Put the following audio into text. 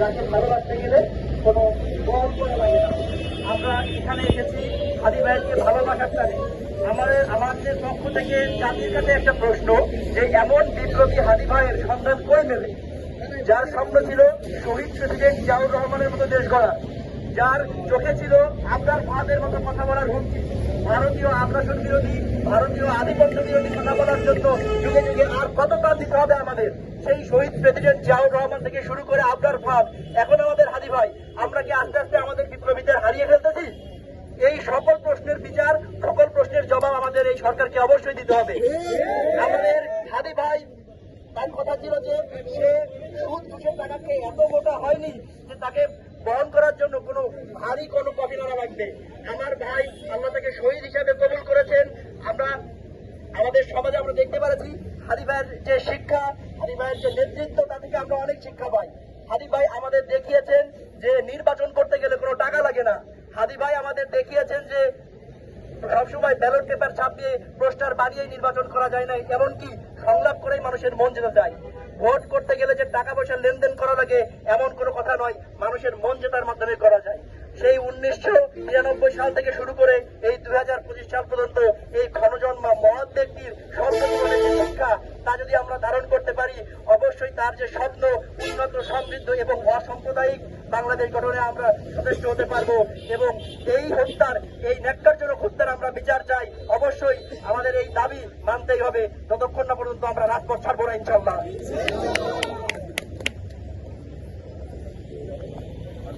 যাকে ভালোবাসতে গেলে কোনো বল করে লাগে না। আমরা এখানে এসেছি হাদি ভাইকে ভালোবাসার টানে। আমাদের পক্ষ থেকে জাতির কাছে একটা প্রশ্ন, যে এমন বিপ্লবী হাদি ভাইয়ের সন্ধান কই মেলে, যার স্বপ্ন ছিল শহীদ প্রেসিডেন্ট জিয়াউর রহমানের মতো দেশ গড়া, যার চোখে ছিল আপনার ফাঁদের মতো কথা বলার হুমকি, ভারতীয় আগ্রাসন বিরোধী, ভারতীয় আধিপত্য বিরোধী কথা বলার জন্য যুগে যুগে আর কত প্রাণ দিতে হবে আমাদের। সেই শহীদ প্রেসিডেন্ট জিয়াউর রহমান থেকে শুরু করে আপনার ফাঁদ, এখন আমাদের হাদি ভাই, আমরা কি আস্তে আস্তে আমাদের বিপ্লবীদের হারিয়ে ফেলতেছি? এই সকল প্রশ্নের বিচার, সকল প্রশ্নের জবাব আমাদের এই সরকারকে অবশ্যই দিতে হবে। আমাদের হাদি ভাই তার কথা ছিল যে সে সুদ ঘুষের টাকাকে এত মোটা হয়নি যে তাকে বহন করার জন্য কোনো ভারী কোনো কফিনারা লাগবে। আমার ভাই আল্লাহ তাকে শহীদ হিসাবে কবুল করেছেন। আমরা আমাদের সমাজে আমরা দেখতে পাচ্ছি হাদি ভাইয়ের যে শিক্ষা, হাদি ভাইয়ের যে নেতৃত্ব, তা থেকে আমরা অনেক শিক্ষা পাই। হাদি ভাই আমাদের দেখিয়েছেন যে নির্বাচন করতে গেলে কোনো টাকা লাগে না। হাদি ভাই আমাদের দেখিয়েছেন যে সবসময় ব্যালট পেপার ছাপিয়ে পোস্টার বানিয়ে নির্বাচন করা যায় না, এমনকি সংলাপ করেই মানুষের মন জেতা যায়। ভোট করতে গেলে যে টাকা পয়সার লেনদেন করা লাগে এমন কোনো কথা নয়, মানুষের মন জেতার মাধ্যমে করা যায়। সেই 1999 সাল থেকে শুরু করে এই 2025 সাল পর্যন্ত এই ক্ষণজন্মা মহৎ ব্যক্তির সর্বজীবনের যে শিক্ষা, তা যদি আমরা ধারণ করতে পারি, অবশ্যই তার যে স্বপ্ন উন্নত, সমৃদ্ধ এবং অসাম্প্রদায়িক বাংলাদেশ গঠনে আমরা যথেষ্ট হতে পারবো। এবং এই হত্যার, এই ন্যাক্কারজনক হত্যার আমরা বিচার চাই। অবশ্যই আমাদের এই দাবি মানতেই হবে, যতক্ষণ না পর্যন্ত আমরা রাজপথ ছাড়বো না, ইনশাআল্লাহ।